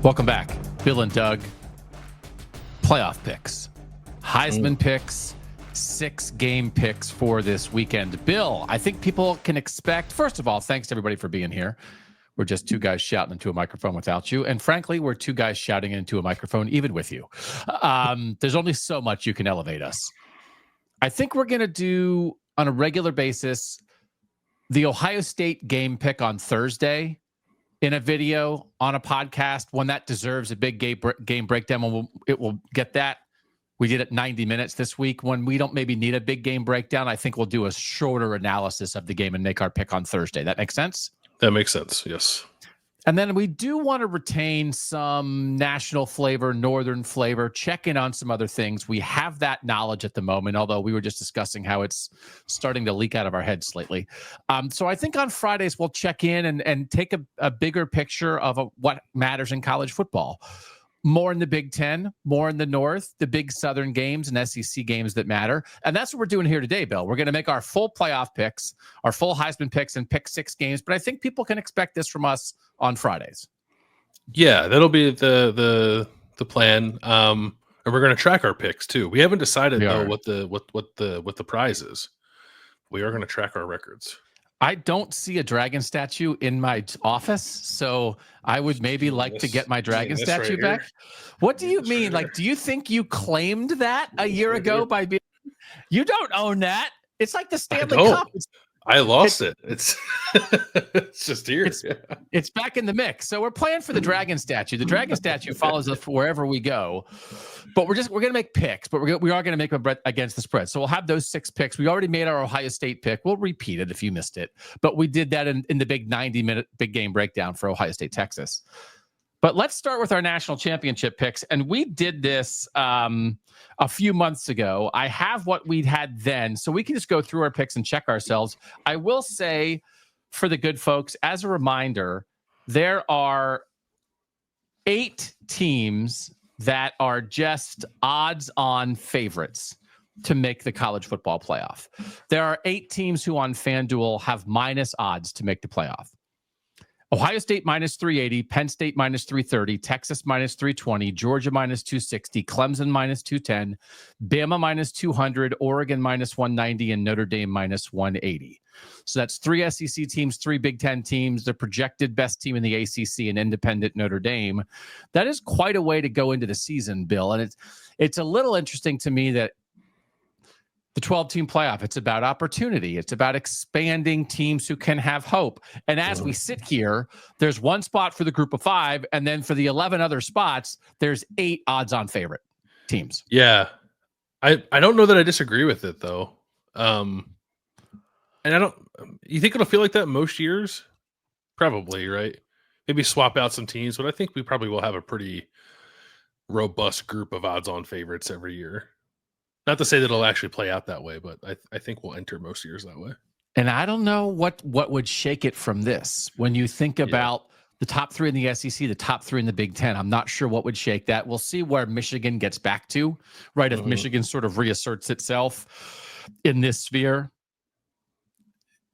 Welcome back. Bill and Doug. Playoff picks. Heisman picks. 6-game picks for this weekend. Bill, I think people can expect, first of all, thanks to everybody for being here. We're just two guys shouting into a microphone without you. And frankly, we're two guys shouting into a microphone even with you. There's only so much you can elevate us. I think we're going to do, on a regular basis, the Ohio State game pick on Thursday in a video, on a podcast, one that deserves a big game breakdown. It will get that. We did it 90 minutes this week. When we don't maybe need a big game breakdown, I think we'll do a shorter analysis of the game and make our pick on Thursday. That makes sense? That makes sense, yes. And then we do want to retain some national flavor, northern flavor, check in on some other things. We have that knowledge at the moment, although we were just discussing how it's starting to leak out of our heads lately. So I think on Fridays we'll check in and take a bigger picture of what matters in college football. More in the Big Ten, more in the North, the big Southern games and SEC games that matter. And that's what we're doing here today, Bill. We're going to make our full playoff picks, our full Heisman picks, and pick 6 games. But I think people can expect this from us on Fridays. Yeah, that'll be the plan. And we're going to track our picks too. We haven't decided though what the prize is. We are going to track our records. I don't see a dragon statue in my office, so I would maybe like to get my dragon statue back. What do you mean? Like, do you think you claimed that a year ago by being? You don't own that. It's like the Stanley Cup. I lost it. It's it's just here. It's back in the mix. So we're playing for the dragon statue. The dragon statue follows us wherever we go. But we're going to make picks, but we are going to make them against the spread. So we'll have those 6 picks. We already made our Ohio State pick. We'll repeat it if you missed it. But we did that in the big 90-minute big game breakdown for Ohio State, Texas. But let's start with our national championship picks. And we did this a few months ago. I have what we had then, so we can just go through our picks and check ourselves. I will say, for the good folks, as a reminder, there are 8 teams that are just odds-on favorites to make the college football playoff. There are 8 teams who on FanDuel have minus odds to make the playoff. Ohio State minus 380, Penn State minus 330, Texas minus 320, Georgia minus 260, Clemson minus 210, Bama minus 200, Oregon minus 190, and Notre Dame minus 180. So that's 3 SEC teams, 3 Big Ten teams, the projected best team in the ACC, and independent Notre Dame. That is quite a way to go into the season, Bill. And it's a little interesting to me that the 12-team playoff, it's about opportunity. It's about expanding teams who can have hope. And as we sit here, there's 1 spot for the group of 5, and then for the 11 other spots, there's 8 odds-on favorite teams. Yeah. I don't know that I disagree with it, though. And you think it'll feel like that most years? Probably, right? Maybe swap out some teams, but I think we probably will have a pretty robust group of odds-on favorites every year. Not to say that it'll actually play out that way, but I think we'll enter most years that way. And I don't know what would shake it from this. When you think about the top 3 in the SEC, the top 3 in the Big Ten, I'm not sure what would shake that. We'll see where Michigan gets back to, right? If Michigan sort of reasserts itself in this sphere.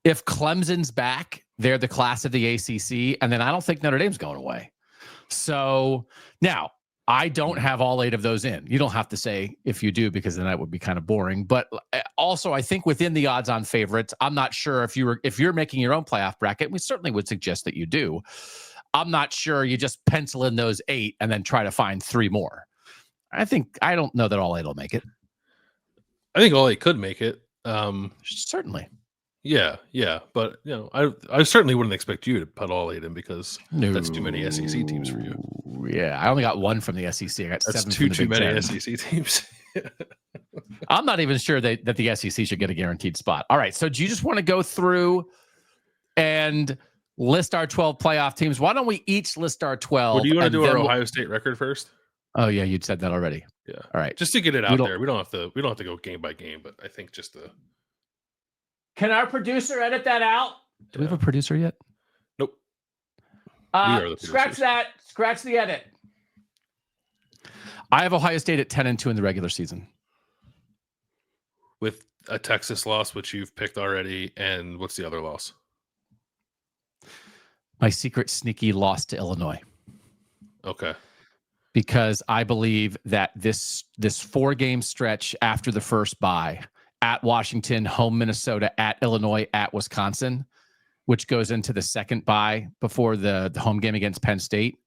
If Clemson's back, they're the class of the ACC, and then I don't think Notre Dame's going away. So now, I don't have all 8 of those in. You don't have to say if you do, because then that would be kind of boring. But also, I think within the odds-on favorites, I'm not sure if you're making your own playoff bracket. We certainly would suggest that you do. I'm not sure you just pencil in those 8 and then try to find 3 more. I don't know that all 8 will make it. I think all 8 could make it. Certainly. Yeah, but I certainly wouldn't expect you to put all 8 in because that's too many SEC teams for you. Yeah, I only got 1 from the SEC. I got 7 from the too Big many Ten. SEC teams. I'm not even sure that the SEC should get a guaranteed spot. All right, so do you just want to go through and list our 12 playoff teams? Why don't we each list our 12? Well, do you want to do our Ohio State record first? Oh yeah, you'd said that already. Yeah. All right, just to get it out there. We don't have to go game by game, but I think just the. Can our producer edit that out? Do we have a producer yet? Nope. Scratch that. Scratch the edit. I have Ohio State at 10-2 in the regular season. With a Texas loss, which you've picked already, and what's the other loss? My secret sneaky loss to Illinois. Okay. Because I believe that this 4-game stretch after the first bye, at Washington, home Minnesota, at Illinois, at Wisconsin, which goes into the second bye before the home game against Penn State.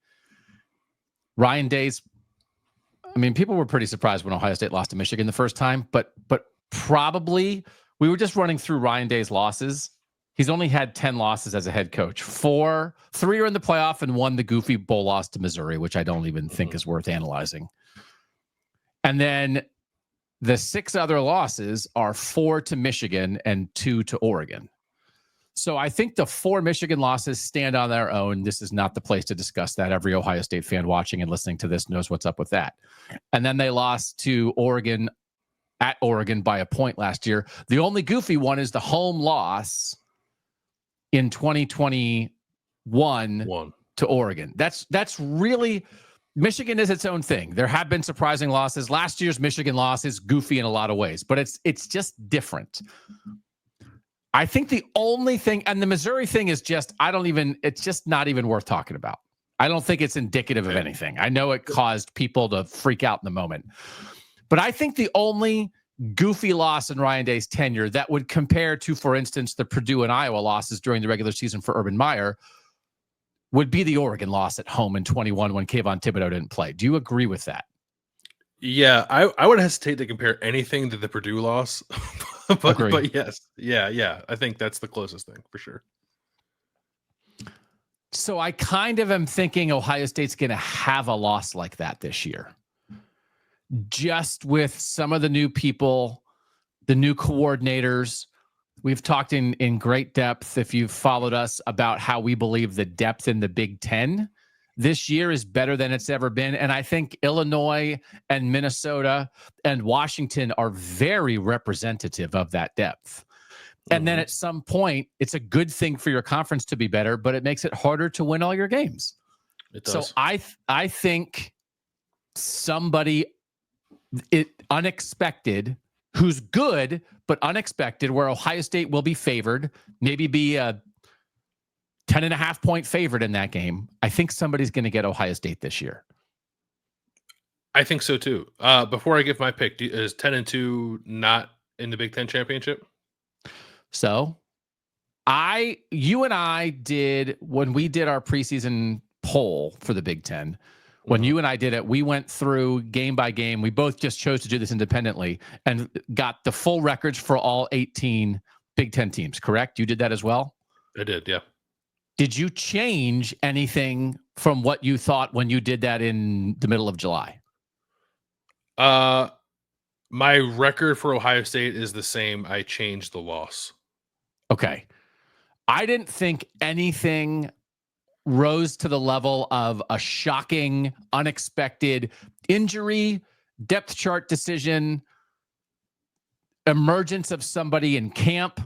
Ryan Day's, I mean, people were pretty surprised when Ohio State lost to Michigan the first time, but probably we were just running through Ryan Day's losses. He's only had 10 losses as a head coach. 3 are in the playoff and 1 the goofy bowl loss to Missouri, which I don't even think is worth analyzing. And then the 6 other losses are 4 to Michigan and 2 to Oregon. So I think the 4 Michigan losses stand on their own. This is not the place to discuss that. Every Ohio State fan watching and listening to this knows what's up with that. And then they lost to Oregon at Oregon by a point last year. The only goofy one is the home loss in 2021 to Oregon. That's really, Michigan is its own thing. There have been surprising losses. Last year's Michigan loss is goofy in a lot of ways, but it's just different. I think the only thing, and the Missouri thing is just, it's just not even worth talking about. I don't think it's indicative of anything. I know it caused people to freak out in the moment, but I think the only goofy loss in Ryan Day's tenure that would compare to, for instance, the Purdue and Iowa losses during the regular season for Urban Meyer would be the Oregon loss at home in 21 when Kayvon Thibodeau didn't play. Do you agree with that? Yeah, I would hesitate to compare anything to the Purdue loss, but yes, yeah, I think that's the closest thing for sure. So I kind of am thinking Ohio State's going to have a loss like that this year. Just with some of the new people, the new coordinators. We've talked in great depth, if you've followed us, about how we believe the depth in the Big Ten this year is better than it's ever been. And I think Illinois and Minnesota and Washington are very representative of that depth. And then at some point, it's a good thing for your conference to be better, but it makes it harder to win all your games. It does. So I think somebody unexpected, who's good, but unexpected, where Ohio State will be favored, maybe be a 10.5 point favorite in that game. I think somebody's going to get Ohio State this year. I think so too. Before I give my pick, is 10-2 not in the Big Ten championship? So you and I did, when we did our preseason poll for the Big Ten, when you and I did it, we went through game by game. We both just chose to do this independently and got the full records for all 18 Big Ten teams, correct? You did that as well? I did, yeah. Did you change anything from what you thought when you did that in the middle of July? My record for Ohio State is the same. I changed the loss. Okay. I didn't think anything rose to the level of a shocking, unexpected injury, depth chart decision, emergence of somebody in camp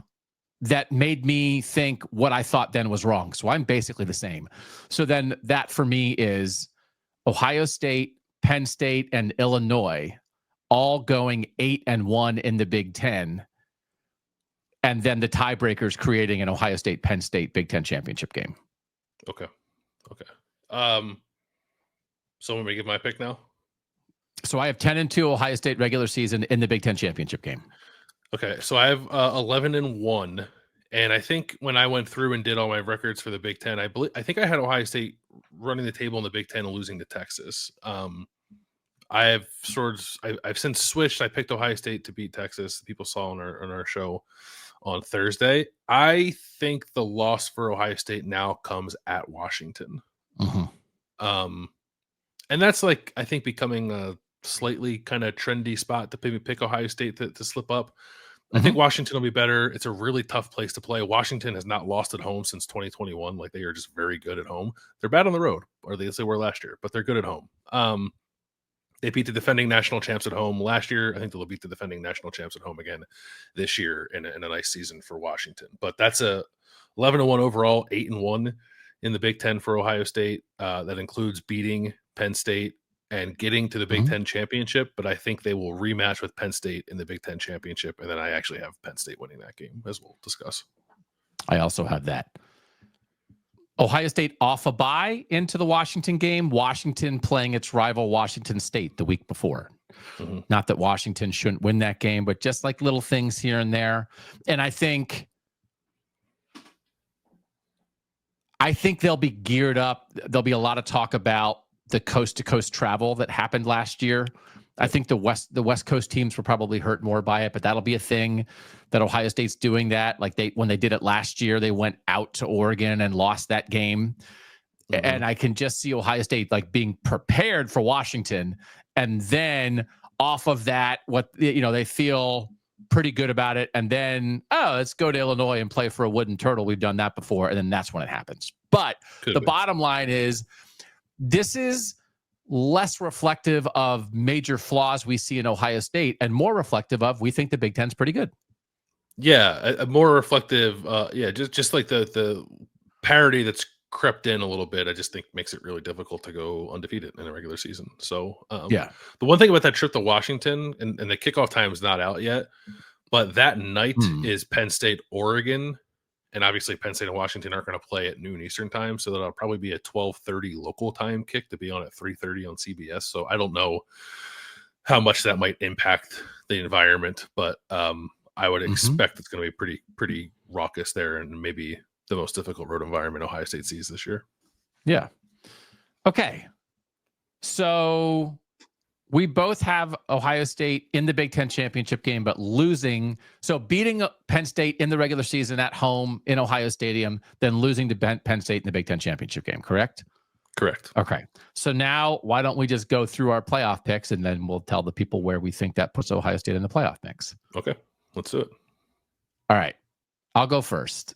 that made me think what I thought then was wrong. So I'm basically the same. So then that for me is Ohio State, Penn State, and Illinois all going 8-1 in the Big Ten. And then the tiebreakers creating an Ohio State, Penn State Big Ten championship game. Okay. So let me give my pick now. So I have 10-2 Ohio State regular season in the Big Ten championship game. Okay. So I have 11-1. And I think when I went through and did all my records for the Big Ten, I think I had Ohio State running the table in the Big Ten and losing to Texas. I've since switched. I picked Ohio State to beat Texas. People saw on our show on Thursday. I think the loss for Ohio State now comes at Washington. And that's like, I think, becoming a slightly kind of trendy spot to maybe pick Ohio State to slip up. I think Washington will be better. It's a really tough place to play. Washington has not lost at home since 2021. Like, they are just very good at home. They're bad on the road, or they were last year, but they're good at home. They beat the defending national champs at home last year. I think they'll beat the defending national champs at home again this year in a nice season for Washington. But that's a 11-1 overall, 8-1 in the Big Ten for Ohio State. That includes beating Penn State and getting to the Big Ten championship. But I think they will rematch with Penn State in the Big Ten championship. And then I actually have Penn State winning that game, as we'll discuss. I also have that. Ohio State off a bye into the Washington game. Washington playing its rival Washington State the week before. Mm-hmm. Not that Washington shouldn't win that game, but just like little things here and there. And I think they'll be geared up. There'll be a lot of talk about the coast-to-coast travel that happened last year. I think the West Coast teams were probably hurt more by it, but that'll be a thing that Ohio State's doing that. Like when they did it last year, they went out to Oregon and lost that game. Mm-hmm. And I can just see Ohio State like being prepared for Washington. And then off of that, they feel pretty good about it. And then, let's go to Illinois and play for a wooden turtle. We've done that before. And then that's when it happens. But the bottom line is this is less reflective of major flaws we see in Ohio State and more reflective of we think the Big Ten's pretty good. Yeah, a more reflective. Just like the parity that's crept in a little bit, I just think makes it really difficult to go undefeated in a regular season. So the one thing about that trip to Washington and the kickoff time is not out yet, but that night is Penn State, Oregon. And obviously Penn State and Washington aren't going to play at noon Eastern time. So that'll probably be a 12:30 local time kick to be on at 3:30 on CBS. So I don't know how much that might impact the environment, but I would expect it's going to be pretty raucous there and maybe the most difficult road environment Ohio State sees this year. Yeah. Okay. So we both have Ohio State in the Big Ten championship game, but losing. So beating Penn State in the regular season at home in Ohio Stadium, then losing to Penn State in the Big Ten championship game, correct? Correct. Okay. So now why don't we just go through our playoff picks and then we'll tell the people where we think that puts Ohio State in the playoff mix. Okay. Let's do it. All right. I'll go first.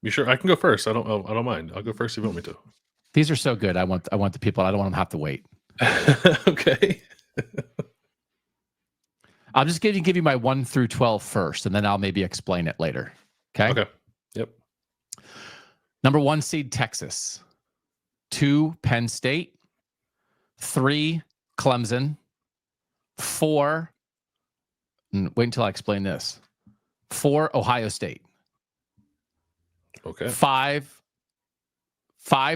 You sure? I can go first. I don't mind. I'll go first if you want me to. These are so good. I want the people. I don't want them to have to wait. Okay. I'll just give you my 1 through 12 first, and then I'll maybe explain it later. Okay. Okay. Yep. Number 1 seed Texas, 2 Penn State, 3 Clemson, 4. Wait until I explain this. 4 Ohio State. Okay. 5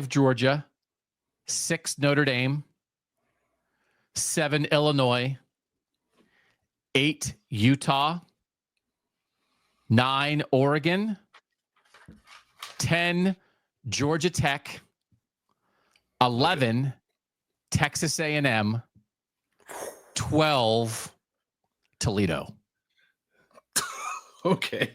Georgia, 6 Notre Dame, 7 Illinois, 8 Utah, 9 Oregon, 10 Georgia Tech, 11 Texas A&M, 12 Toledo. Okay.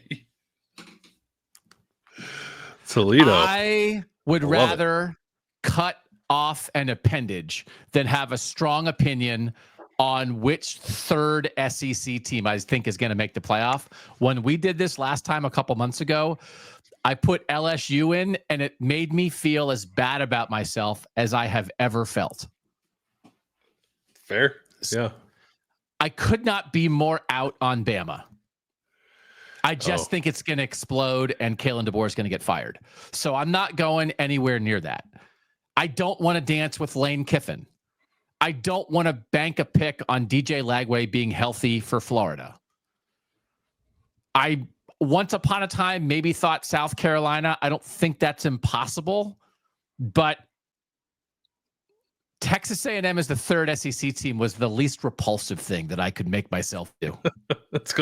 Toledo. I would rather cut off an appendage than have a strong opinion on which third SEC team I think is going to make the playoff. When we did this last time a couple months ago, I put LSU in, and it made me feel as bad about myself as I have ever felt. Fair. Yeah. I could not be more out on Bama. I just think it's going to explode and Kalen DeBoer is going to get fired. So I'm not going anywhere near that. I don't want to dance with Lane Kiffin. I don't want to bank a pick on DJ Lagway being healthy for Florida. I once upon a time maybe thought South Carolina. I don't think that's impossible, but Texas A&M as the third SEC team was the least repulsive thing that I could make myself do. That's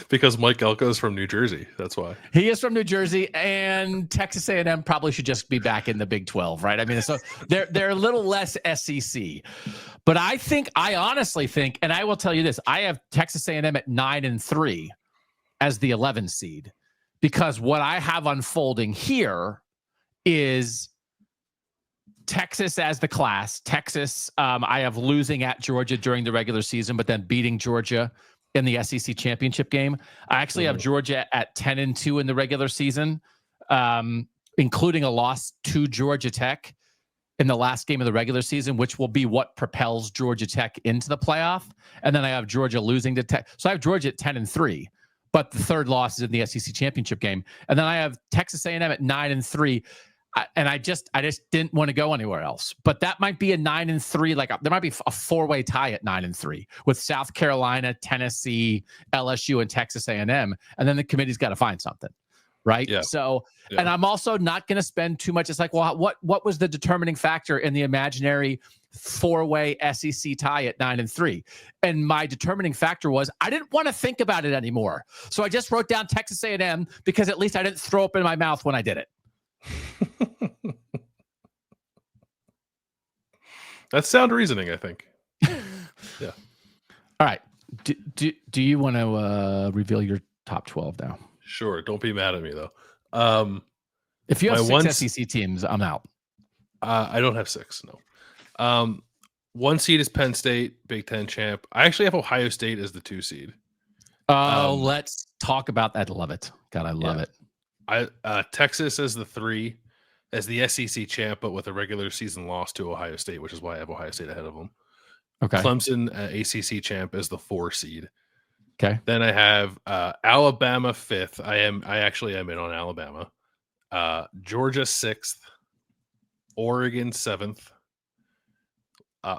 because Mike Elko is from New Jersey. That's why. He is from New Jersey, and Texas A&M probably should just be back in the Big 12, right? I mean, so they're a little less SEC. But I honestly think, and I will tell you this, I have Texas A&M at 9-3 as the 11 seed, because what I have unfolding here is Texas as the class. Texas, I have losing at Georgia during the regular season, but then beating Georgia in the SEC championship game. I actually have Georgia at 10-2 in the regular season, including a loss to Georgia Tech in the last game of the regular season, which will be what propels Georgia Tech into the playoff. And then I have Georgia losing to Tech. So I have Georgia at 10-3, but the third loss is in the SEC championship game. And then I have Texas A&M at 9-3. And I just didn't want to go anywhere else. But that might be a 9-3. Like there might be a 4-way tie at 9-3 with South Carolina, Tennessee, LSU, and Texas A&M. And then the committee's got to find something. right? Yeah. So, Yeah. and I'm also not going to spend too much. It's like, well, what was the determining factor in the imaginary 4-way SEC tie at 9-3? And my determining factor was I didn't want to think about it anymore. So I just wrote down Texas A&M because at least I didn't throw up in my mouth when I did it. That's sound reasoning, I think. Yeah. All right. Do you want to reveal your top 12 now? Sure. Don't be mad at me though. If you have 6 SEC teams, I'm out. I don't have 6. No. 1 seed is Penn State, Big Ten champ. I actually have Ohio State as the 2 seed. Let's talk about that. Love it. God, I love it. Texas as the 3, as the SEC champ, but with a regular season loss to Ohio State, which is why I have Ohio State ahead of them. Okay. Clemson ACC champ as the 4 seed. Okay. Then I have Alabama 5th. I actually am in on Alabama. Georgia 6th. Oregon 7th.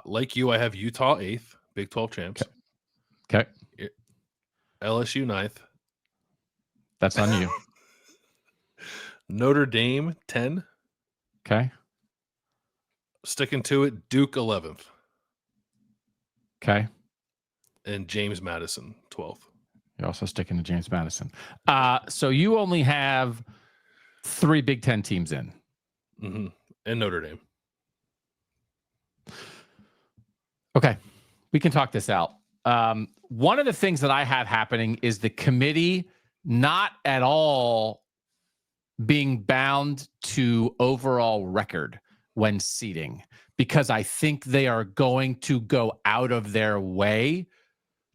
Like you, I have Utah 8th, Big 12 champs. Okay. LSU 9th. That's on you. Notre Dame 10. Okay. Sticking to it, Duke 11th. Okay. And James Madison 12th. You're also sticking to James Madison. So you only have 3 Big Ten teams in. Mm-hmm. And Notre Dame. Okay. We can talk this out. One of the things that I have happening is the committee not at all being bound to overall record when seeding, because I think they are going to go out of their way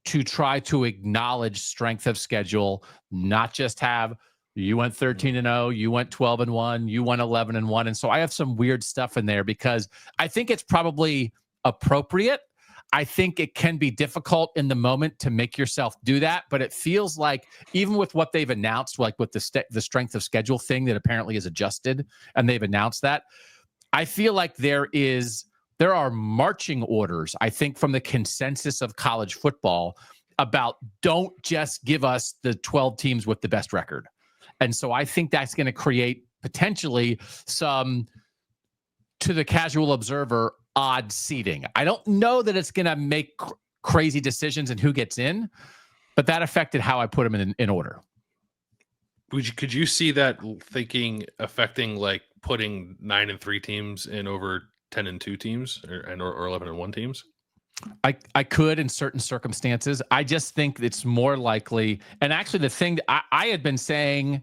to try to acknowledge strength of schedule, not just have you went 13-0, you went 12-1, you went 11-1. And so I have some weird stuff in there because I think it's probably appropriate. I think it can be difficult in the moment to make yourself do that, but it feels like even with what they've announced, like with the strength of schedule thing that apparently is adjusted, and they've announced that, I feel like there are marching orders, I think, from the consensus of college football about don't just give us the 12 teams with the best record. And so I think that's going to create potentially some, to the casual observer, odd seating. I don't know that it's going to make crazy decisions in who gets in, but that affected how I put them in order. Could you see that thinking affecting like putting 9-3 teams in over 10-2 teams or 11-1 teams? I could in certain circumstances. I just think it's more likely. And actually, the thing that I had been saying,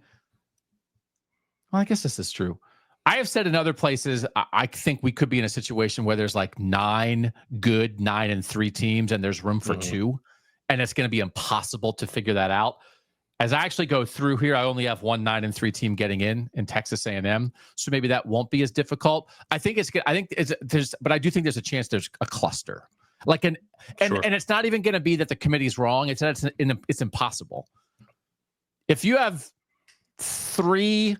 well, I guess this is true. I have said in other places, I think we could be in a situation where there's like 9 good 9-3 teams and there's room for 2, and it's going to be impossible to figure that out. As I actually go through here, I only have 1 9-3 team getting in Texas A&M, so maybe that won't be as difficult. But I do think there's a chance there's a cluster, and it's not even going to be that the committee's wrong. It's that it's impossible. If you have 3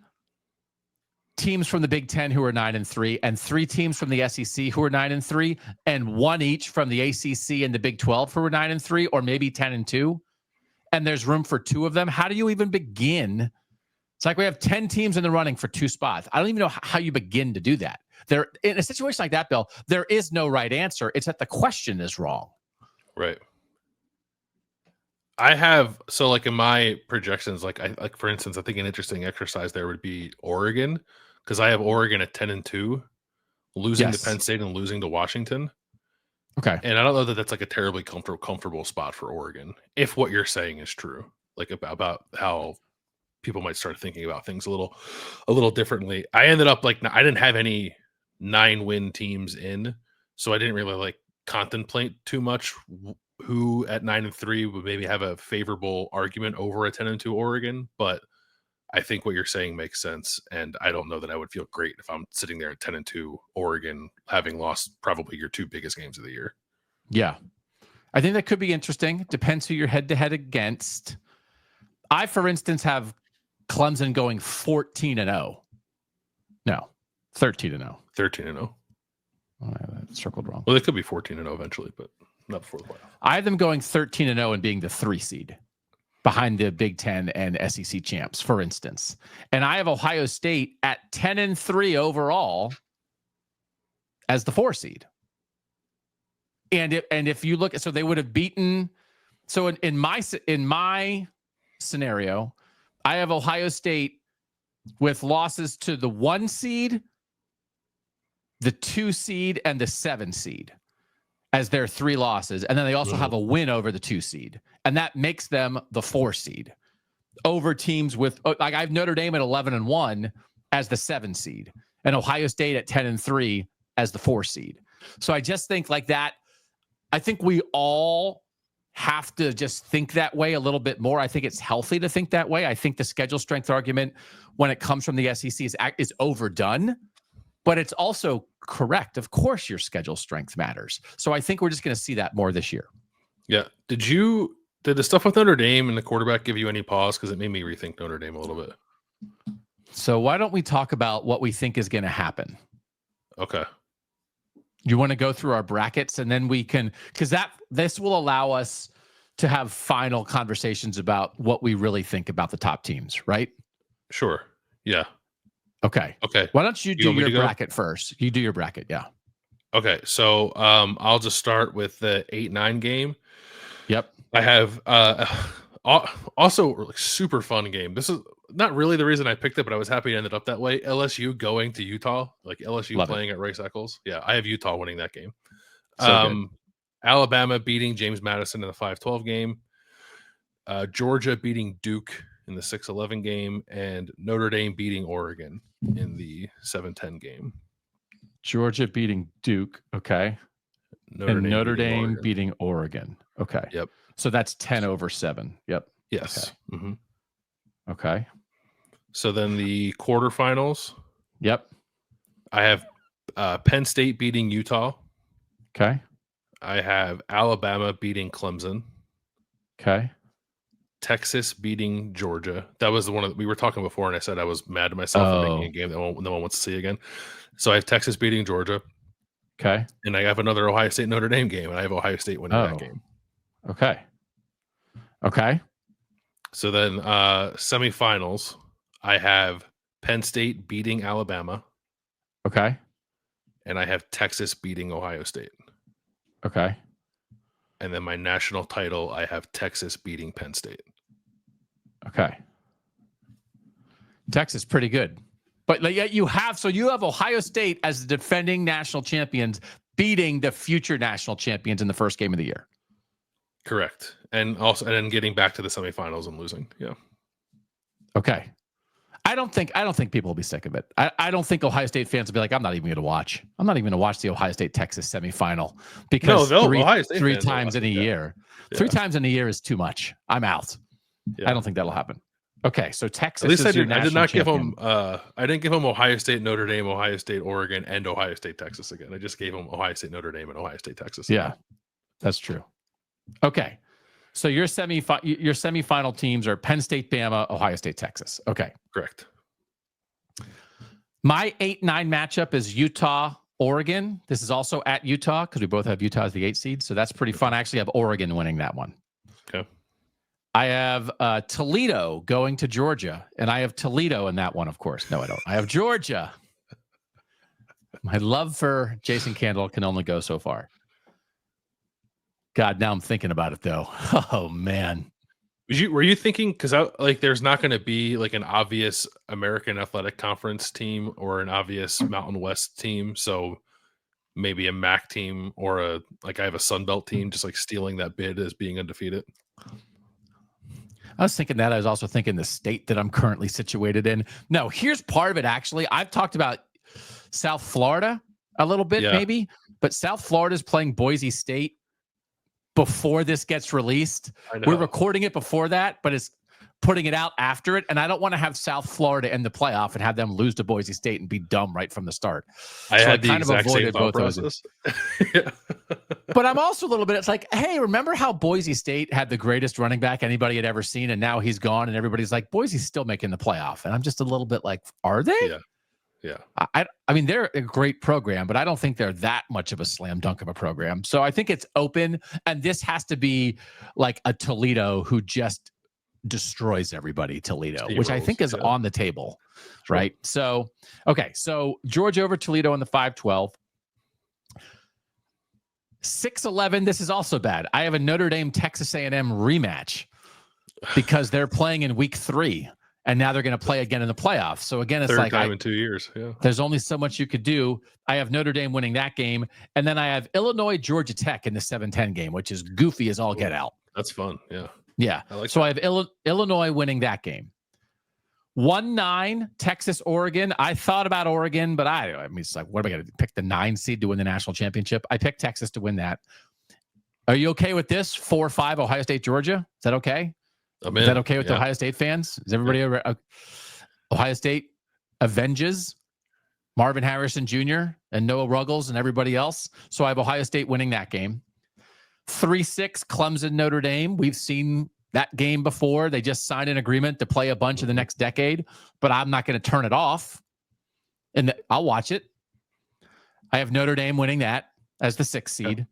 teams from the Big Ten who are 9-3, and 3 teams from the SEC who are 9-3, and 1 each from the ACC and the Big 12 who are 9-3, or maybe 10-2. And there's room for 2 of them. How do you even begin? It's like we have 10 teams in the running for 2 spots. I don't even know how you begin to do that. There, in a situation like that, Bill, there is no right answer. It's that the question is wrong. Right. I have, so like in my projections, like for instance, I think an interesting exercise there would be Oregon, because I have Oregon at 10-2, losing to Penn State and losing to Washington. Okay. And I don't know that that's like a terribly comfortable spot for Oregon, if what you're saying is true, like about how people might start thinking about things a little differently. I ended up like, I didn't have any 9-win teams in, so I didn't really like contemplate too much who at 9-3 would maybe have a favorable argument over a 10-2 Oregon. But I think what you're saying makes sense, and I don't know that I would feel great if I'm sitting there at 10-2 Oregon, having lost probably your 2 biggest games of the year. Yeah, I think that could be interesting. Depends who you're head-to-head against. I, for instance, have Clemson going 14-0. No, 13-0. 13-0. Oh, I circled wrong. Well, they could be 14-0 eventually, but not before the playoff. I have them going 13-0 and being the 3 seed. behind the Big Ten and SEC champs, for instance. And I have Ohio State at 10-3 overall as the 4 seed. And if you look at, so they would have beaten. So in my scenario, I have Ohio State with losses to the 1 seed, the 2 seed, and the 7 seed as their 3 losses. And then they also have a win over the 2 seed. And that makes them the 4 seed over teams with, like, I have Notre Dame at 11-1 as the 7 seed and Ohio State at 10-3 as the 4 seed. So I just think like that. I think we all have to just think that way a little bit more. I think it's healthy to think that way. I think the schedule strength argument when it comes from the SEC is overdone, but it's also correct. Of course, your schedule strength matters. So I think we're just going to see that more this year. Yeah. Did the stuff with Notre Dame and the quarterback give you any pause? Because it made me rethink Notre Dame a little bit. So why don't we talk about what we think is going to happen? Okay. You want to go through our brackets and then we can, because this will allow us to have final conversations about what we really think about the top teams, right? Sure. Yeah. Okay. Why don't you do your bracket first? You do your bracket. Yeah. Okay. So I'll just start with the 8-9 game. Yep. I have also like super fun game. This is not really the reason I picked it, but I was happy it ended up that way. LSU going to Utah, like LSU playing at Rice Eccles. Yeah, I have Utah winning that game. So Alabama beating James Madison in the 5-12 game. Georgia beating Duke in the 6-11 game, and Notre Dame beating Oregon in the 7-10 game. Georgia beating Duke. Okay. Notre Dame beating Oregon. Okay. Yep. So that's 10/7. Yep. Yes. Okay. Mm-hmm. Okay. So then the quarterfinals. Yep. I have Penn State beating Utah. Okay. I have Alabama beating Clemson. Okay. Texas beating Georgia. That was the one that we were talking before, and I said I was mad at myself for making a game that no one wants to see again. So I have Texas beating Georgia. Okay. And I have another Ohio State Notre Dame game, and I have Ohio State winning that game. Okay. Okay. So then semifinals, I have Penn State beating Alabama. Okay. And I have Texas beating Ohio State. Okay. And then my national title, I have Texas beating Penn State. Okay. Texas pretty good. But yet you have Ohio State as the defending national champions beating the future national champions in the first game of the year. Correct. And then getting back to the semifinals and losing. Yeah. Okay. I don't think people will be sick of it. I don't think Ohio State fans will be like, I'm not even going to watch. I'm not even going to watch the Ohio State Texas semifinal because three times in a year. Yeah. 3 times in a year is too much. I'm out. Yeah. I don't think that'll happen. Okay, so Texas. At least I did not give them. I didn't give them Ohio State, Notre Dame, Ohio State, Oregon, and Ohio State, Texas again. I just gave them Ohio State, Notre Dame, and Ohio State, Texas. Yeah, that's true. Okay, so your semifinal teams are Penn State, Bama, Ohio State, Texas. Okay, correct. My 8-9 matchup is Utah, Oregon. This is also at Utah because we both have Utah as the 8 seed, so that's pretty fun. I actually have Oregon winning that one. Okay. I have Toledo going to Georgia, and I have Toledo in that one, of course. No, I don't. I have Georgia. My love for Jason Candle can only go so far. God, now I'm thinking about it, though. Oh, man. Were you thinking, because there's not going to be like an obvious American Athletic Conference team or an obvious Mountain West team, so maybe a MAC team or I have a Sun Belt team just like stealing that bid as being undefeated? I was thinking that. I was also thinking the state that I'm currently situated in. No, here's part of it, actually. I've talked about South Florida a little bit, maybe, but South Florida is playing Boise State before this gets released. We're recording it before that, but it's putting it out after it. And I don't want to have South Florida in the playoff and have them lose to Boise State and be dumb right from the start. I had the exact same thought process. Yeah. But I'm also a little bit, it's like, hey, remember how Boise State had the greatest running back anybody had ever seen, and now he's gone, and everybody's like, Boise's still making the playoff. And I'm just a little bit like, are they? Yeah. Yeah. I mean, they're a great program, but I don't think they're that much of a slam dunk of a program. So I think it's open, and this has to be like a Toledo who just destroys everybody, Toledo, which I think is yeah. on the table, Sure. right? So, okay, so Georgia over Toledo in the 5-12. 6-11, this is also bad. I have a Notre Dame Texas A&M rematch because they're playing in week 3, and now they're going to play again in the playoffs. So again, it's Third time in 2 years. Yeah. There's only so much you could do. I have Notre Dame winning that game, and then I have Illinois Georgia Tech in the 7-10 game, which is goofy as all get out. That's fun. Yeah. I like so that. I have Illinois winning that game. 1-9 Texas Oregon. I thought about Oregon, but I mean, it's like, what am I going to pick the 9 seed to win the national championship? I picked Texas to win that. Are you okay with this? 4-5 Ohio State Georgia. Is that okay? Is that okay with the Ohio State fans? Is everybody Ohio State avenges Marvin Harrison Jr. and Noah Ruggles and everybody else? So I have Ohio State winning that game. 3-6 Clemson Notre Dame. We've seen that game before. They just signed an agreement to play a bunch of the next decade, but I'm not going to turn it off. And I'll watch it. I have Notre Dame winning that as the 6th seed.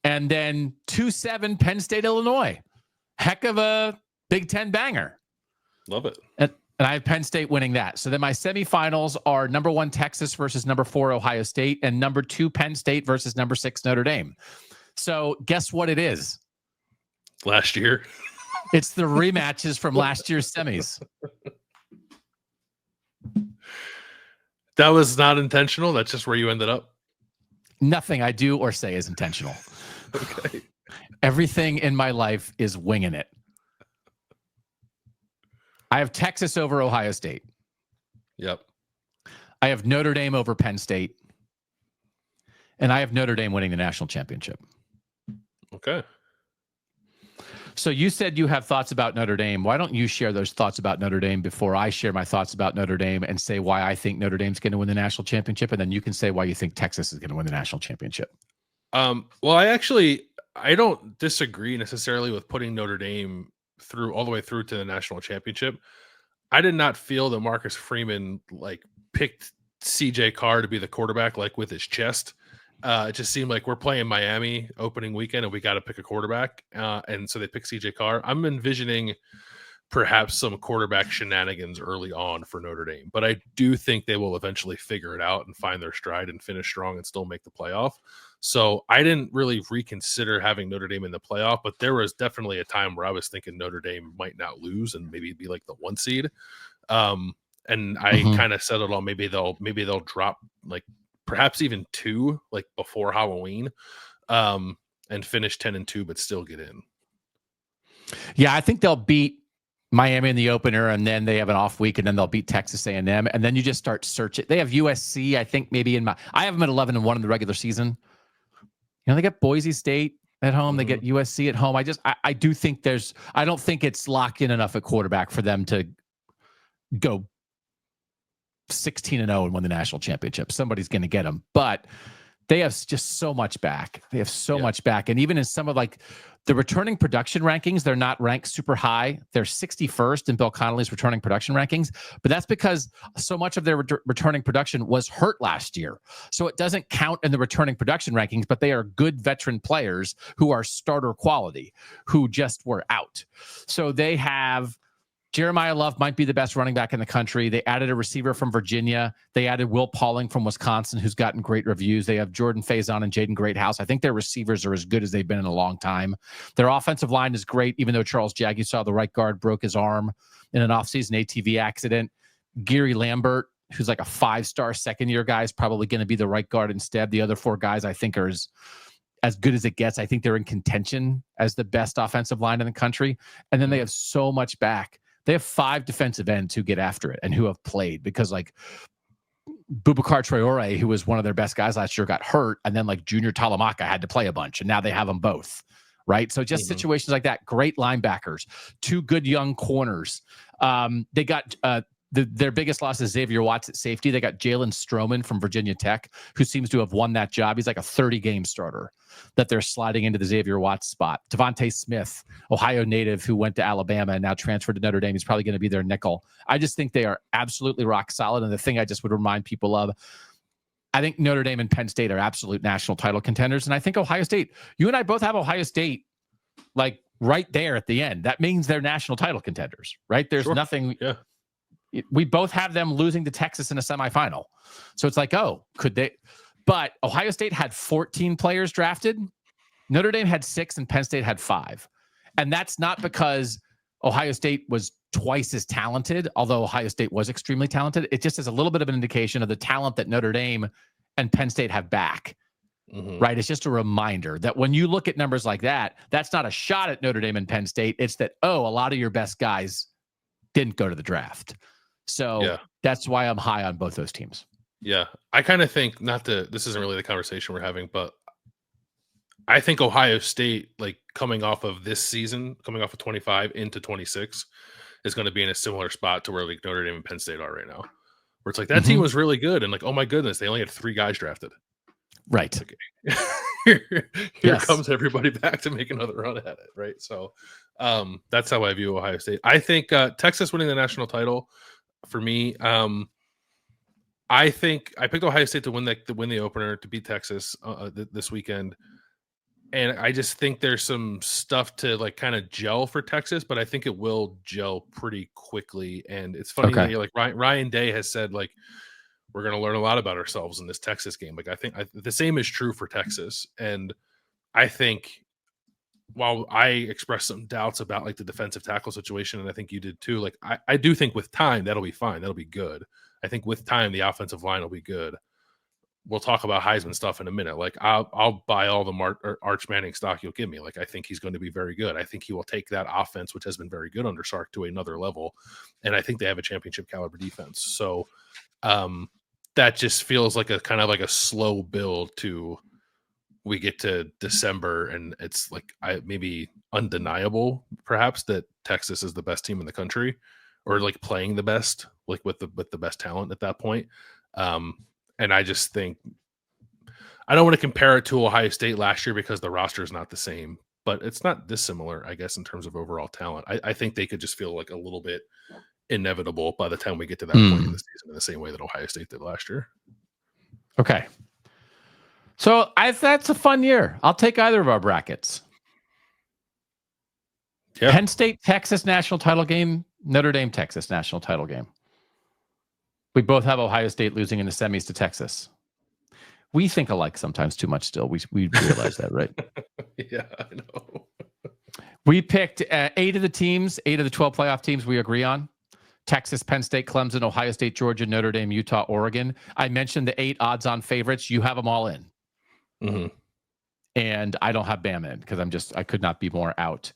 And then 2-7 Penn State, Illinois. Heck of a Big Ten banger. Love it. And I have Penn State winning that. So then my semifinals are number 1 Texas versus number 4 Ohio State, and number 2 Penn State versus number 6 Notre Dame. So guess what it is? Last year. It's the rematches from last year's semis. That was not intentional. That's just where you ended up. Nothing I do or say is intentional. Okay. Everything in my life is winging it. I have Texas over Ohio State. Yep. I have Notre Dame over Penn State. And I have Notre Dame winning the national championship. Okay. So you said you have thoughts about Notre Dame. Why don't you share those thoughts about Notre Dame before I share my thoughts about Notre Dame and say why I think Notre Dame's going to win the national championship, and then you can say why you think Texas is going to win the national championship. Well, I don't disagree necessarily with putting Notre Dame through all the way through to the national championship. I did not feel that Marcus Freeman picked CJ Carr to be the quarterback with his chest. It just seemed like we're playing Miami opening weekend and we got to pick a quarterback. And so they picked CJ Carr. I'm envisioning perhaps some quarterback shenanigans early on for Notre Dame, but I do think they will eventually figure it out and find their stride and finish strong and still make the playoff. So I didn't really reconsider having Notre Dame in the playoff, but there was definitely a time where I was thinking Notre Dame might not lose and maybe be like the 1 seed. And I kind of settled on maybe they'll drop perhaps even 2 before Halloween, and finish 10-2, but still get in. Yeah, I think they'll beat Miami in the opener, and then they have an off week, and then they'll beat Texas A&M, and then you just start searching. They have USC, I think maybe I have them at 11-1 in the regular season. They get Boise State at home. They get USC at home. I do think I don't think it's locked in enough at quarterback for them to go 16-0 and win the national championship. Somebody's going to get them, but they have just so much back. They have so much back. And even in some of the returning production rankings, they're not ranked super high. They're 61st in Bill Connolly's returning production rankings, but that's because so much of their returning production was hurt last year. So it doesn't count in the returning production rankings, but they are good veteran players who are starter quality, who just were out. So they have Jeremiah Love might be the best running back in the country. They added a receiver from Virginia. They added Will Pauling from Wisconsin, who's gotten great reviews. They have Jordan Faison and Jaden Greathouse. I think their receivers are as good as they've been in a long time. Their offensive line is great, even though Charles Jagusah, the right guard, broke his arm in an offseason ATV accident. Geary Lambert, who's like a 5-star second-year guy, is probably going to be the right guard instead. The other 4 guys I think are as good as it gets. I think they're in contention as the best offensive line in the country. And then they have so much back. They have 5 defensive ends who get after it and who have played, because Boubacar Traore, who was one of their best guys last year, got hurt. And then Junior Talamaka had to play a bunch, and now they have them both. Right. So just situations like that. Great linebackers, 2 good young corners. They got their biggest loss is Xavier Watts at safety. They got Jalen Stroman from Virginia Tech, who seems to have won that job. He's like a 30-game starter that they're sliding into the Xavier Watts spot. Devontae Smith, Ohio native, who went to Alabama and now transferred to Notre Dame. He's probably going to be their nickel. I just think they are absolutely rock solid. And the thing I just would remind people of, I think Notre Dame and Penn State are absolute national title contenders. And I think Ohio State, you and I both have Ohio State right there at the end. That means they're national title contenders, right? There's Sure. nothing. Yeah. We both have them losing to Texas in a semifinal. So it's like, oh, could they? But Ohio State had 14 players drafted. Notre Dame had 6 and Penn State had 5. And that's not because Ohio State was twice as talented, although Ohio State was extremely talented. It just is a little bit of an indication of the talent that Notre Dame and Penn State have back. Right? It's just a reminder that when you look at numbers like that, that's not a shot at Notre Dame and Penn State. It's that, oh, a lot of your best guys didn't go to the draft. So that's why I'm high on both those teams. Yeah. I kind of think, this isn't really the conversation we're having, but I think Ohio State, like coming off of this season, coming off of 25 into 26, is going to be in a similar spot to where like Notre Dame and Penn State are right now. Where it's like that team was really good. And like, oh my goodness, they only had 3 guys drafted. Right. Okay. Here comes everybody back to make another run at it. Right. So that's how I view Ohio State. I think Texas winning the national title for me. I think I picked Ohio State to win the opener, to beat Texas this weekend. And I just think there's some stuff to like kind of gel for Texas, but I think it will gel pretty quickly. And it's funny that like Ryan Day has said, like, we're going to learn a lot about ourselves in this Texas game. Like, I think the same is true for Texas. And I think while I expressed some doubts about like the defensive tackle situation, and I think you did too, like, I do think with time, that'll be fine. That'll be good. I think with time, the offensive line will be good. We'll talk about Heisman stuff in a minute. Like, I'll buy all the Arch Manning stock you'll give me. Like, I think he's going to be very good. I think he will take that offense, which has been very good under Sark, to another level. And I think they have a championship caliber defense. So that just feels like a kind of like a slow build to we get to December, and it's like maybe undeniable perhaps that Texas is the best team in the country, or like playing the best, like with the best talent at that point. And I just think I don't want to compare it to Ohio State last year because the roster is not the same, but it's not dissimilar, I guess, in terms of overall talent. I think they could just feel like a little bit inevitable by the time we get to that point in the season, in the same way that Ohio State did last year. Okay. So that's a fun year. I'll take either of our brackets. Yeah. Penn State, Texas national title game, Notre Dame, Texas national title game. We both have Ohio State losing in the semis to Texas. We think alike sometimes too much still. We realize that, right? Yeah, I know. We picked 8 of the teams, 8 of the 12 playoff teams we agree on. Texas, Penn State, Clemson, Ohio State, Georgia, Notre Dame, Utah, Oregon. I mentioned the 8 odds-on favorites. You have them all in. And I don't have Bama in because I could not be more out.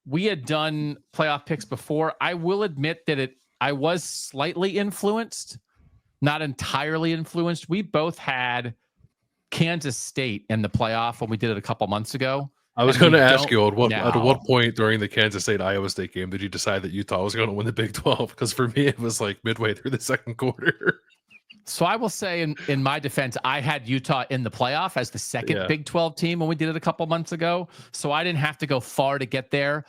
We had done playoff picks before. I will admit that I was slightly influenced, not entirely influenced. We both had Kansas State in the playoff when we did it a couple months ago. I was going to ask you, at what point during the Kansas State-Iowa State game did you decide that Utah was going to win the Big 12? Because for me, it was like midway through the second quarter. So I will say, in my defense, I had Utah in the playoff as the second Big 12 team when we did it a couple months ago. So I didn't have to go far to get there.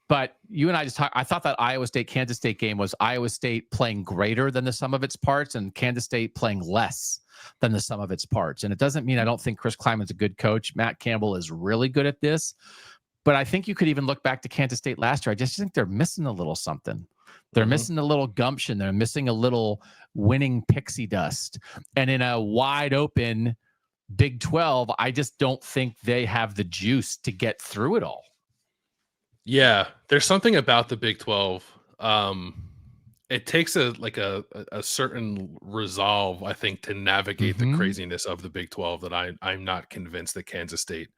But you and I I thought that Iowa State-Kansas State game was Iowa State playing greater than the sum of its parts and Kansas State playing less than the sum of its parts. And it doesn't mean I don't think Chris Kleiman's a good coach. Matt Campbell is really good at this. But I think you could even look back to Kansas State last year. I just think they're missing a little something. They're missing a little gumption. They're missing a little winning pixie dust. And in a wide open Big 12, I just don't think they have the juice to get through it all. Yeah, there's something about the Big 12. It takes a certain resolve, I think, to navigate the craziness of the Big 12 that I'm not convinced that Kansas State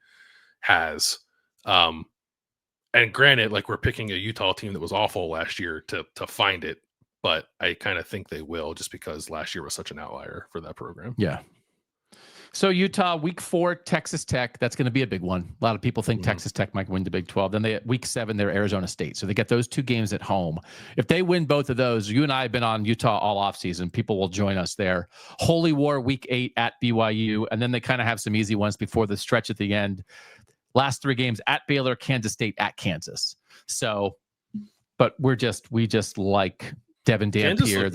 has. And granted, like, we're picking a Utah team that was awful last year to find it, but I kind of think they will, just because last year was such an outlier for that program. Yeah. So Utah, week 4, Texas Tech. That's going to be a big one. A lot of people think Texas Tech might win the Big 12. Then week 7, they're Arizona State. So they get those 2 games at home. If they win both of those, you and I have been on Utah all offseason. People will join us there. Holy War, week 8 at BYU. And then they kind of have some easy ones before the stretch at the end. Last 3 games at Baylor, Kansas State, at Kansas. So, but we just like Devin Dampier.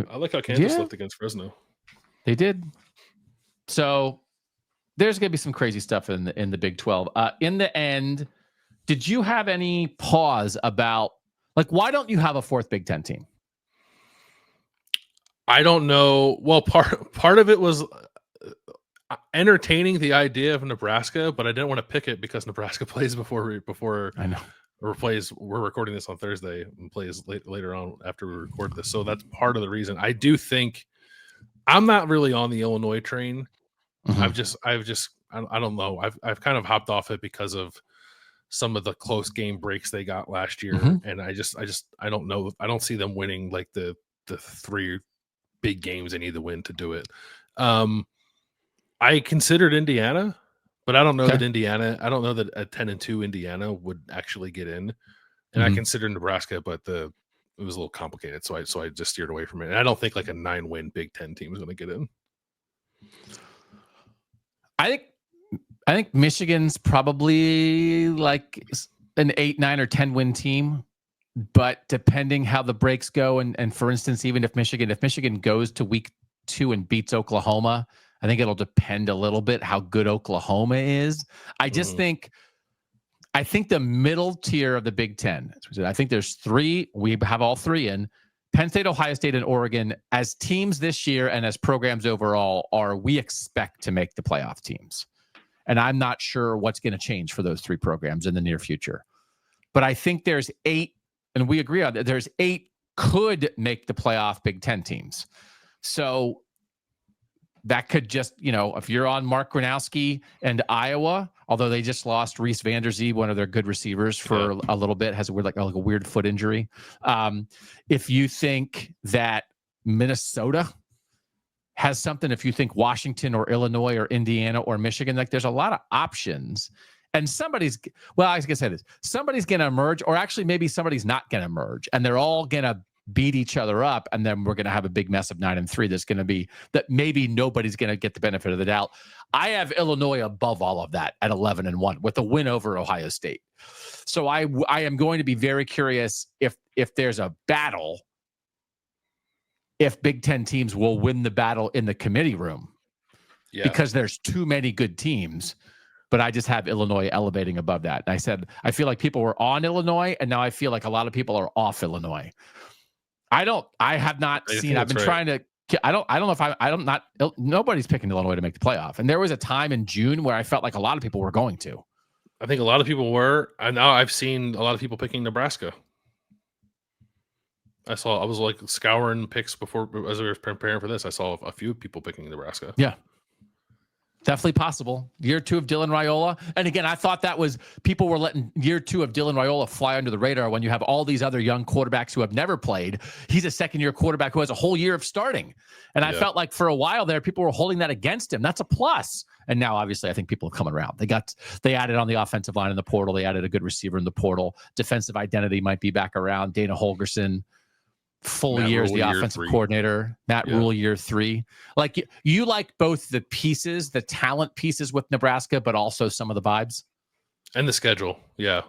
I like how Kansas looked against Fresno. They did. So there's going to be some crazy stuff in the Big 12. In the end, Did you have any pause about, like, why don't you have a fourth Big Ten team? I don't know. Well, part of it was entertaining the idea of Nebraska, but I didn't want to pick it because Nebraska plays before I know. or plays. We're recording this on Thursday and plays later on after we record this, so that's part of the reason. I do think I'm not really on the Illinois train. I don't know. I've kind of hopped off it because of some of the close game breaks they got last year, and I don't know. I don't see them winning like the 3 big games they need to win to do it. I considered Indiana, but I don't know that Indiana. I don't know that a 10-2 Indiana would actually get in, and I considered Nebraska, but it was a little complicated, so I just steered away from it. And I don't think like a 9-win Big Ten team is going to get in. I think Michigan's probably like an 8, 9, or 10-win team. But depending how the breaks go, and for instance, even if Michigan goes to week 2 and beats Oklahoma, I think it'll depend a little bit how good Oklahoma is. I just think the middle tier of the Big Ten, I think there's 3. We have all 3 in. Penn State, Ohio State, and Oregon as teams this year and as programs overall we expect to make the playoff teams. And I'm not sure what's going to change for those 3 programs in the near future. But I think there's 8, and we agree on that. There's 8 could make the playoff Big Ten teams. So that could just, if you're on Mark Gronowski and Iowa, although they just lost Reese Vanderzee, one of their good receivers, for a little bit, has a weird, like a weird foot injury. If you think that Minnesota has something, if you think Washington or Illinois or Indiana or Michigan, like there's a lot of options. And somebody's going to emerge, or actually maybe somebody's not going to emerge, and they're all going to beat each other up. And then we're going to have a big mess of 9-3. That's going to be that maybe nobody's going to get the benefit of the doubt. I have Illinois above all of that at 11-1 with a win over Ohio State. So I am going to be very curious if there's a battle, if Big Ten teams will win the battle in the committee room, because there's too many good teams. But I just have Illinois elevating above that. And I said, I feel like people were on Illinois, and now I feel like a lot of people are off Illinois. I have not seen, I've been trying to, nobody's picking Illinois to make the playoff. And there was a time in June where I felt like a lot of people were going to. I think a lot of people were. And now I've seen a lot of people picking Nebraska. I was like scouring picks before, as we were preparing for this. I saw a few people picking Nebraska. Yeah. Definitely possible. Year 2 of Dylan Raiola. And again, I thought that was, people were letting year 2 of Dylan Raiola fly under the radar when you have all these other young quarterbacks who have never played. He's a second-year quarterback who has a whole year of starting. And I felt like for a while there, people were holding that against him. That's a plus. And now, obviously, I think people have come around. They added on the offensive line in the portal. They added a good receiver in the portal. Defensive identity might be back around. Dana Holgerson, full year as the offensive coordinator. Matt Rule, year 3. Like, you like both the pieces, the talent pieces with Nebraska, but also some of the vibes and the schedule. Yeah,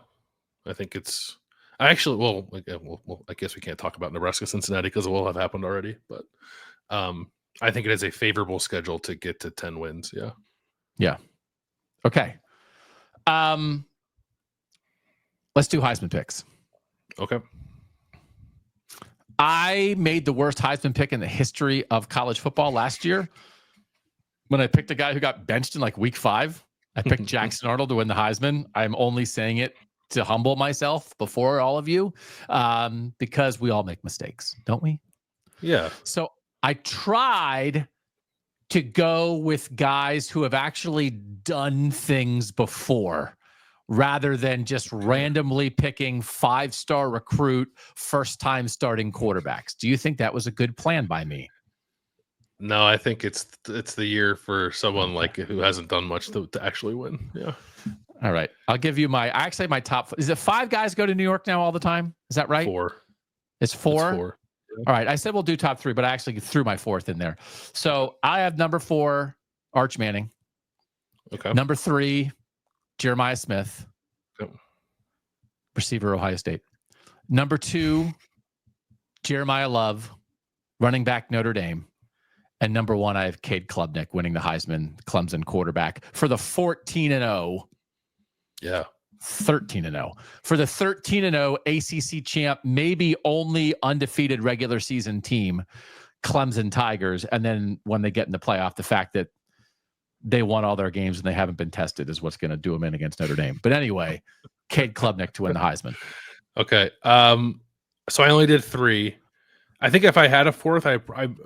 I think it's. I guess we can't talk about Nebraska Cincinnati because it will have happened already. But I think it is a favorable schedule to get to 10 wins. Yeah. Yeah. Okay. Let's do Heisman picks. Okay. I made the worst Heisman pick in the history of college football last year when I picked a guy who got benched in like week 5. I picked Jackson Arnold to win the Heisman. I'm only saying it to humble myself before all of you, because we all make mistakes, don't we? Yeah. So I tried to go with guys who have actually done things before, rather than just randomly picking 5-star recruit, first-time starting quarterbacks. Do you think that was a good plan by me? No, I think it's the year for someone like who hasn't done much to actually win. Yeah. All right. I'll give you my top. Is it 5 guys go to New York now all the time? Is that right? 4. It's 4? It's 4. Yeah. All right. I said we'll do top 3, but I actually threw my 4th in there. So I have number 4, Arch Manning. Okay. Number 3, Jeremiah Smith. Yep. Receiver, Ohio State. Number 2, Jeremiah Love, running back, Notre Dame. And number 1, I have Cade Klubnik winning the Heisman, Clemson quarterback for the 14-0. Yeah. 13-0. For the 13-0 ACC champ, maybe only undefeated regular season team, Clemson Tigers. And then when they get in the playoff, the fact that they won all their games and they haven't been tested is what's going to do them in against Notre Dame. But anyway, Cade Klubnik to win the Heisman. Okay. So I only did 3. I think if I had a 4th,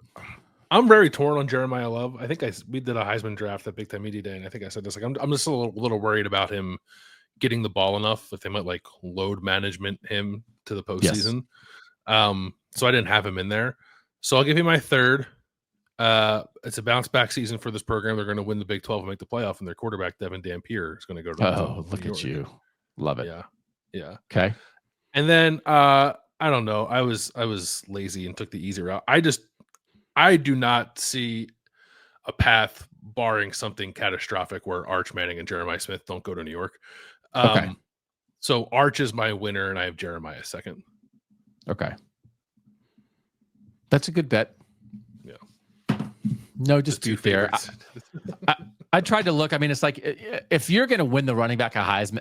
I'm very torn on Jeremiah Love. I think we did a Heisman draft at Big Time Media Day, and I think I said this. Like, I'm just a little worried about him getting the ball enough if they might like load management him to the postseason. Yes. So I didn't have him in there. So I'll give you my 3rd. It's a bounce back season for this program. They're going to win the Big 12 and make the playoff, and their quarterback Devin Dampier is going to go to. Look at you, love it. Yeah. Okay. And then I don't know. I was lazy and took the easy route. I do not see a path, barring something catastrophic, where Arch Manning and Jeremiah Smith don't go to New York. Okay. So Arch is my winner, and I have Jeremiah second. Okay. That's a good bet. Yeah. No dispute there. I tried to look. I mean, it's like if you're going to win the running back Heisman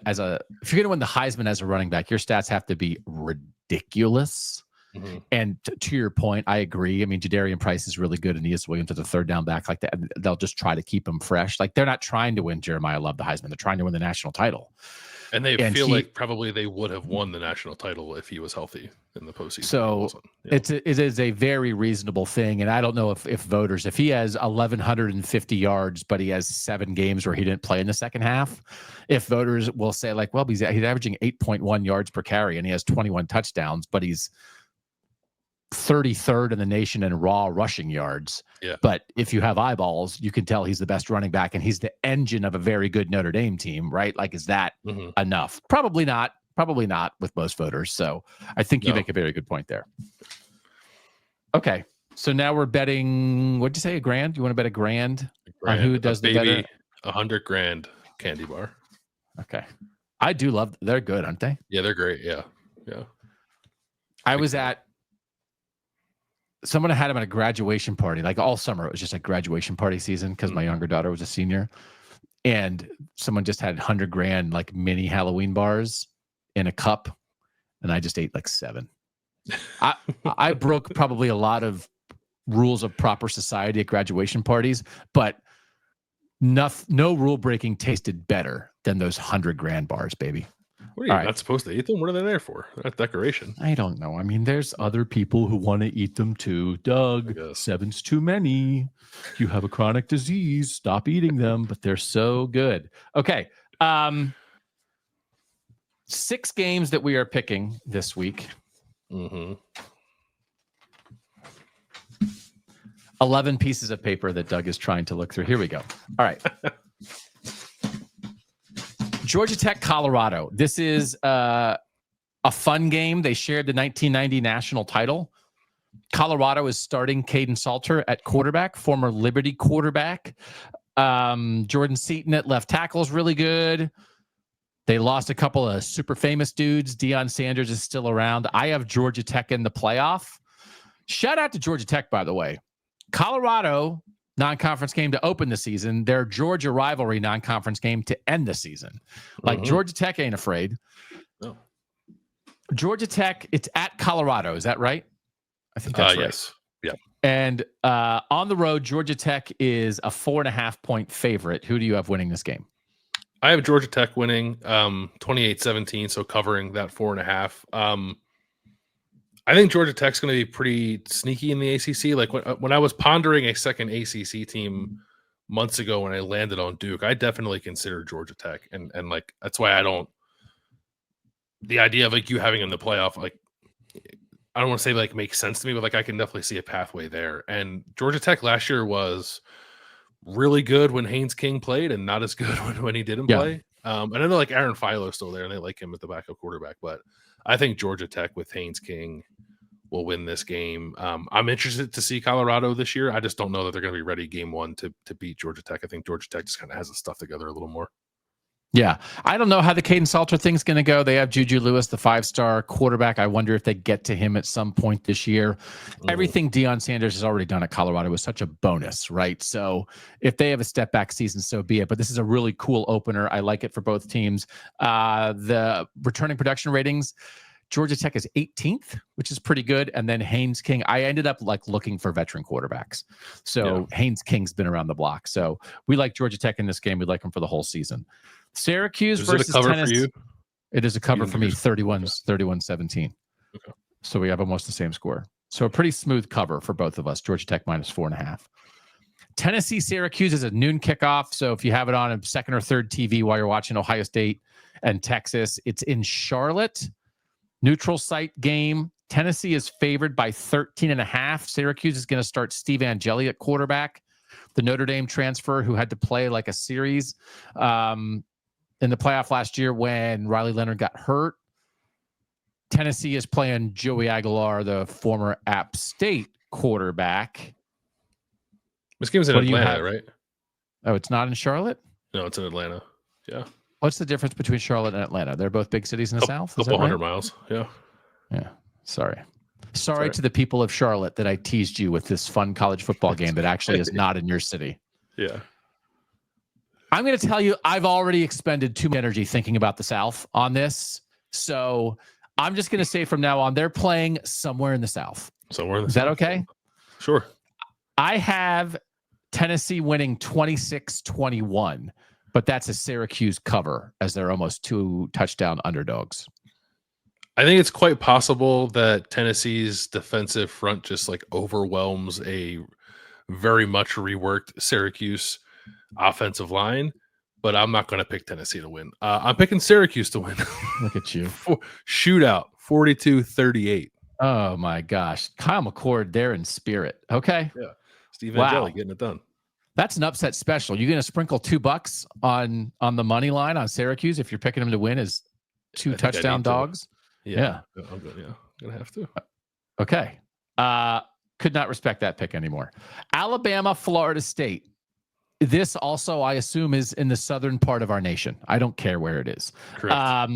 if you're going to win the Heisman as a running back, your stats have to be ridiculous. Mm-hmm. And to your point, I agree. I mean, Jadarian Price is really good, and Aeneas Williams is a 3rd down back like that. They'll just try to keep him fresh. Like, they're not trying to win Jeremiah Love the Heisman. They're trying to win the national title. And they feel like probably they would have won the national title if he was healthy in the postseason. So it is a very reasonable thing. And I don't know if voters, if he has 1,150 yards, but he has 7 games where he didn't play in the second half, if voters will say like, well, he's averaging 8.1 yards per carry and he has 21 touchdowns, but he's 33rd in the nation in raw rushing yards. Yeah. But if you have eyeballs, you can tell he's the best running back and he's the engine of a very good Notre Dame team, right? Like, is that enough? Probably not with most voters. So I think you make a very good point there. Okay. So now we're betting, what'd you say, $1,000? You want to bet $1,000 on who does the better? $100,000 candy bar. Okay. I do love, they're good, aren't they? Yeah, they're great. Yeah. I was at, someone had him at a graduation party, like all summer. It was just a graduation party season because my younger daughter was a senior, and someone just had $100,000 like mini Halloween bars in a cup, and I just ate like 7. I broke probably a lot of rules of proper society at graduation parties, but no rule breaking tasted better than those $100,000 bars, baby. What are you not supposed to eat them? What are they there for? That's decoration. I don't know. I mean, there's other people who want to eat them too. Doug, 7's too many. You have a chronic disease. Stop eating them, but they're so good. Okay. 6 games that we are picking this week. 11 pieces of paper that Doug is trying to look through. Here we go. All right. Georgia Tech, Colorado. This is a fun game. They shared the 1990 national title. Colorado is starting Caden Salter at quarterback, former Liberty quarterback. Jordan Seaton at left tackle is really good. They lost a couple of super famous dudes. Deion Sanders is still around. I have Georgia Tech in the playoff. Shout out to Georgia Tech, by the way. Colorado non-conference game to open the season, their Georgia rivalry non-conference game to end the season. Like, Georgia Tech ain't afraid. No. Georgia Tech, it's at Colorado. Is that right? I think that's right. Yes. Yeah. And on the road, Georgia Tech is a 4.5-point favorite. Who do you have winning this game? I have Georgia Tech winning 28-17, so covering that 4.5. I think Georgia Tech's going to be pretty sneaky in the ACC. Like when I was pondering a second ACC team months ago when I landed on Duke, I definitely considered Georgia Tech. And like, that's why I don't, the idea of like you having in the playoff, like, I don't want to say like makes sense to me, but like I can definitely see a pathway there. And Georgia Tech last year was really good when Haynes King played and not as good when he didn't play. And I know like Aaron Philo's still there and they like him at the backup quarterback, but I think Georgia Tech with Haynes King will win this game. I'm interested to see Colorado this year. I just don't know that they're going to be ready game 1 to beat Georgia Tech. I think Georgia Tech just kind of has the stuff together a little more. Yeah. I don't know how the Caden Salter thing's going to go. They have Juju Lewis, the 5-star quarterback. I wonder if they get to him at some point this year. Everything Deion Sanders has already done at Colorado was such a bonus, right? So if they have a step back season, so be it. But this is a really cool opener. I like it for both teams. The returning production ratings, Georgia Tech is 18th, which is pretty good. And then Haynes King, I ended up like looking for veteran quarterbacks. So Haynes King's been around the block. So we like Georgia Tech in this game. We like them for the whole season. Syracuse versus Tennessee. For you? It is a cover for me, 31-17. Okay. So we have almost the same score. So a pretty smooth cover for both of us. Georgia Tech -4.5. Tennessee Syracuse is a noon kickoff. So if you have it on a second or third TV while you're watching Ohio State and Texas, it's in Charlotte. Neutral site game. Tennessee is favored by 13.5. Syracuse is going to start Steve Angeli at quarterback, the Notre Dame transfer who had to play like a series in the playoff last year when Riley Leonard got hurt. Tennessee is playing Joey Aguilar, the former App State quarterback. This game's in Atlanta, right? Oh, it's not in Charlotte? No, it's in Atlanta. Yeah. What's the difference between Charlotte and Atlanta? They're both big cities in the South? A couple hundred miles. Yeah. Yeah. Sorry to the people of Charlotte that I teased you with this fun college football game that actually is not in your city. Yeah. I'm going to tell you, I've already expended too much energy thinking about the South on this. So I'm just going to say from now on, they're playing somewhere in the South. Is that okay? Sure. I have Tennessee winning 26-21, but that's a Syracuse cover as they're almost 2 touchdown underdogs. I think it's quite possible that Tennessee's defensive front just like overwhelms a very much reworked Syracuse offensive line, but I'm not going to pick Tennessee to win. I'm picking Syracuse to win. Look at you. Shootout, 42-38. Oh, my gosh. Kyle McCord there in spirit. Okay. Yeah. Steve Angeli getting it done. That's an upset special. You're going to sprinkle $2 on the money line on Syracuse if you're picking them to win as 2 touchdown dogs? Yeah. I'm gonna have to. Okay. Could not respect that pick anymore. Alabama, Florida State. This also, I assume, is in the southern part of our nation. I don't care where it is. Correct.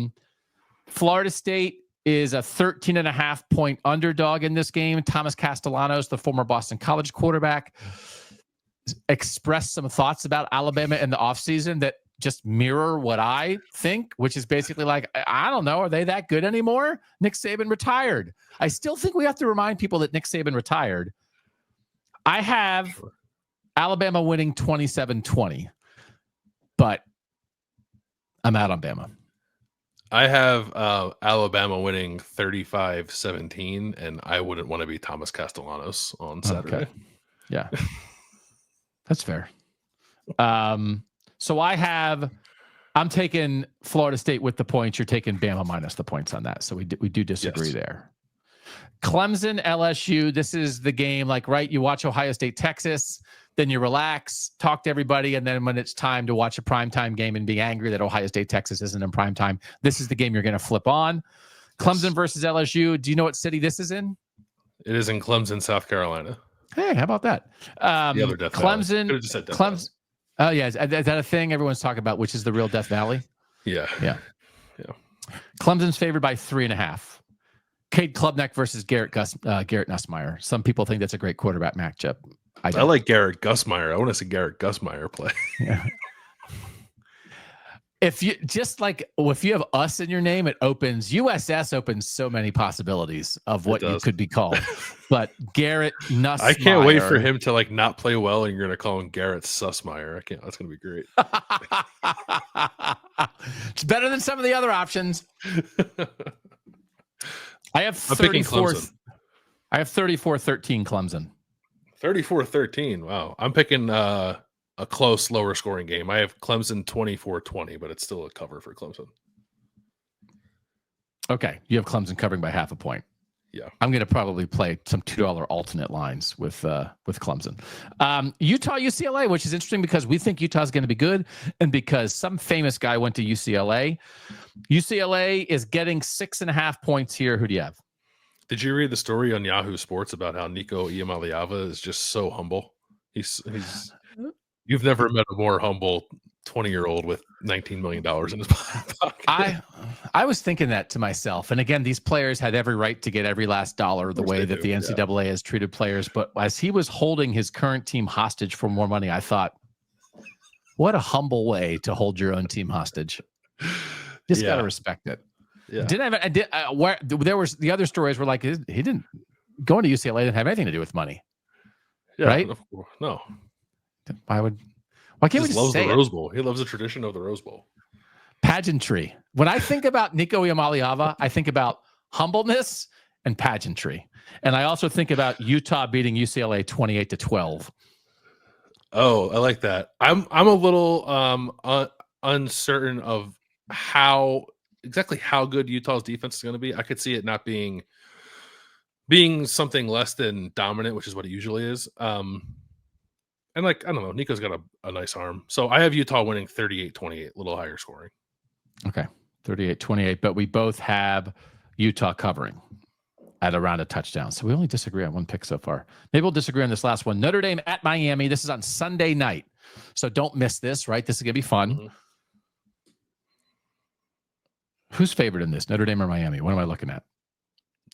Florida State is a 13.5 point underdog in this game. Thomas Castellanos, the former Boston College quarterback, expressed some thoughts about Alabama in the offseason that just mirror what I think, which is basically like, I don't know, are they that good anymore? Nick Saban retired. I still think we have to remind people that Nick Saban retired. I have Alabama winning 27-20, but I'm out on Bama. I have Alabama winning 35-17, and I wouldn't want to be Thomas Castellanos on Saturday. Okay. Yeah, that's fair. So I'm taking Florida State with the points. You're taking Bama minus the points on that. So we do disagree there. Clemson, LSU. This is the game, like, right? You watch Ohio State, Texas, then you relax, talk to everybody. And then when it's time to watch a primetime game and be angry that Ohio State, Texas isn't in primetime, this is the game you're going to flip on. Clemson versus LSU. Do you know what city this is in? It is in Clemson, South Carolina. Hey, how about that? The other Death Clemson. Could have just said Death Clemson. Oh, yeah. Is that a thing everyone's talking about, which is the real Death Valley? Yeah. Clemson's favored by 3.5. Cade Klubnik versus Garrett Nussmeier. Some people think that's a great quarterback matchup. I like Garrett Gussmeier. I want to see Garrett Gussmeier play. Yeah. If you have us in your name, USS opens so many possibilities of what you could be called. But Garrett Nussmeier. I can't wait for him to like not play well, and you're going to call him Garrett Sussmeier. That's going to be great. It's better than some of the other options. I have 34. I have 34-13 Clemson. 34-13. Wow. I'm picking a close, lower scoring game. I have Clemson 24-20, but it's still a cover for Clemson. Okay. You have Clemson covering by 0.5 point. Yeah. I'm going to probably play some $2 alternate lines with Clemson. Utah, UCLA, which is interesting because we think Utah's going to be good and because some famous guy went to UCLA. UCLA is getting 6.5 points here. Who do you have? Did you read the story on Yahoo Sports about how Nico Iamaleava is just so humble? He's you've never met a more humble 20-year-old with $19 million in his pocket. I was thinking that to myself. And again, these players had every right to get every last dollar the way that the NCAA has treated players. But as he was holding his current team hostage for more money, I thought, what a humble way to hold your own team hostage. Just got to respect it. Yeah. Where there was the other stories were like, he didn't going to UCLA didn't have anything to do with money. Yeah, right? No. Why can't we just loves say the Rose Bowl? He loves the tradition of the Rose Bowl. Pageantry. When I think about Nico Iamaleava, I think about humbleness and pageantry. And I also think about Utah beating UCLA 28-12. Oh, I like that. I'm a little uncertain of exactly how good Utah's defense is going to be. I could see it not being something less than dominant, which is what it usually is. And I don't know, Nico's got a nice arm. So I have Utah winning 38-28, a little higher scoring. Okay, 38-28, but we both have Utah covering at around a touchdown. So we only disagree on one pick so far. Maybe we'll disagree on this last one. Notre Dame at Miami. This is on Sunday night. So don't miss this, right? This is going to be fun. Mm-hmm. Who's favored in this, Notre Dame or Miami? What am I looking at?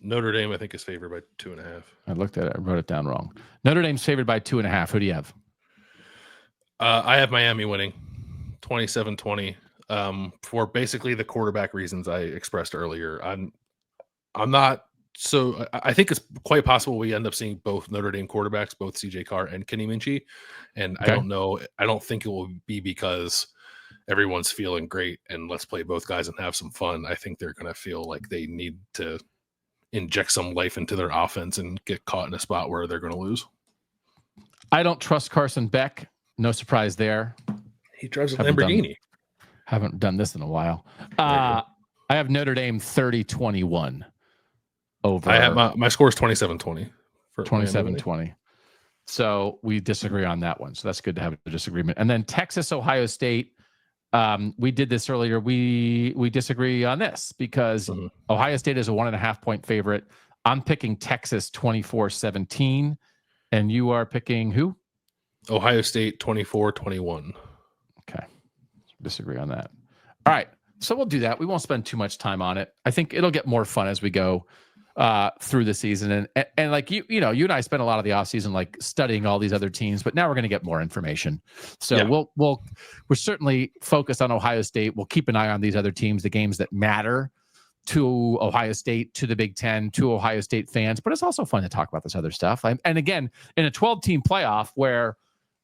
Notre Dame, I think, is favored by 2.5. I looked at it. I wrote it down wrong. Notre Dame's favored by 2.5. Who do you have? I have Miami winning 27-20 for basically the quarterback reasons I expressed earlier. I'm not so I think it's quite possible we end up seeing both Notre Dame quarterbacks, both CJ Carr and Kenny Minchie. And okay. I don't know. I don't think it will be because everyone's feeling great and let's play both guys and have some fun. I think they're going to feel like they need to inject some life into their offense and get caught in a spot where they're going to lose. I don't trust Carson Beck. No surprise there. He drives a Lamborghini. Haven't done this in a while. I have Notre Dame 30-21 over. I have my score is 27-20. 27-20. So we disagree on that one. So that's good to have a disagreement. And then Texas, Ohio State. We did this earlier. We disagree on this because Ohio State is a 1.5 point favorite. I'm picking Texas 24-17, and you are picking who? Ohio State 24-21. Okay. Disagree on that. All right. So we'll do that. We won't spend too much time on it. I think it'll get more fun as we go through the season. And like you and I spent a lot of the offseason like studying all these other teams, but now we're going to get more information. So we're certainly focused on Ohio State. We'll keep an eye on these other teams, the games that matter to Ohio State, to the Big Ten, to Ohio State fans. But it's also fun to talk about this other stuff. And again, in a 12-team playoff where,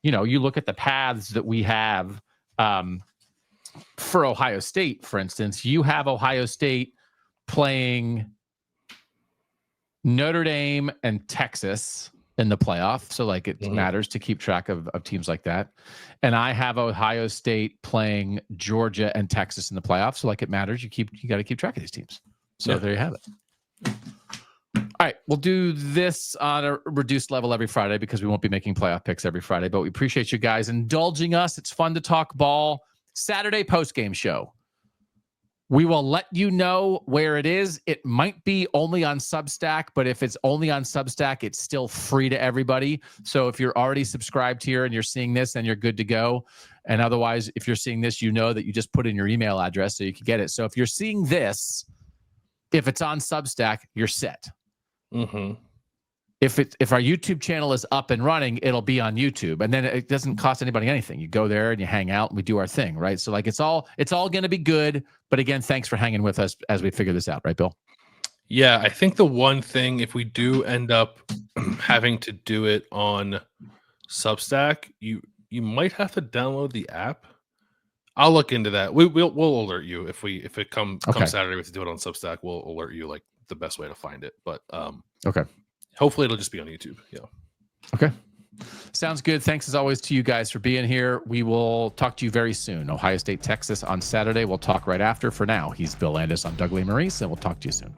you look at the paths that we have for Ohio State, for instance, you have Ohio State playing Notre Dame and Texas in the playoff. So like it matters to keep track of teams like that. And I have Ohio State playing Georgia and Texas in the playoff. So like it matters. You got to keep track of these teams. So there you have it. All right. We'll do this on a reduced level every Friday because we won't be making playoff picks every Friday, but we appreciate you guys indulging us. It's fun to talk ball. Saturday postgame show. We will let you know where it is. It might be only on Substack, but if it's only on Substack, it's still free to everybody. So if you're already subscribed here and you're seeing this, then you're good to go. And otherwise, if you're seeing this, that you just put in your email address so you can get it. So if you're seeing this, if it's on Substack, you're set. Mm-hmm. If our YouTube channel is up and running, it'll be on YouTube, and then it doesn't cost anybody anything. You go there and you hang out and we do our thing, right? So like it's all going to be good. But again, thanks for hanging with us as we figure this out, right, Bill? Yeah, I think the one thing, if we do end up having to do it on Substack, you might have to download the app. I'll look into that. We'll alert you if it comes Saturday. We have to do it on Substack. We'll alert you like the best way to find it. But okay. Hopefully it'll just be on YouTube. Yeah. Okay. Sounds good. Thanks as always to you guys for being here. We will talk to you very soon. Ohio State, Texas on Saturday. We'll talk right after. For now, he's Bill Landis. I'm Doug Lee Maurice, and we'll talk to you soon.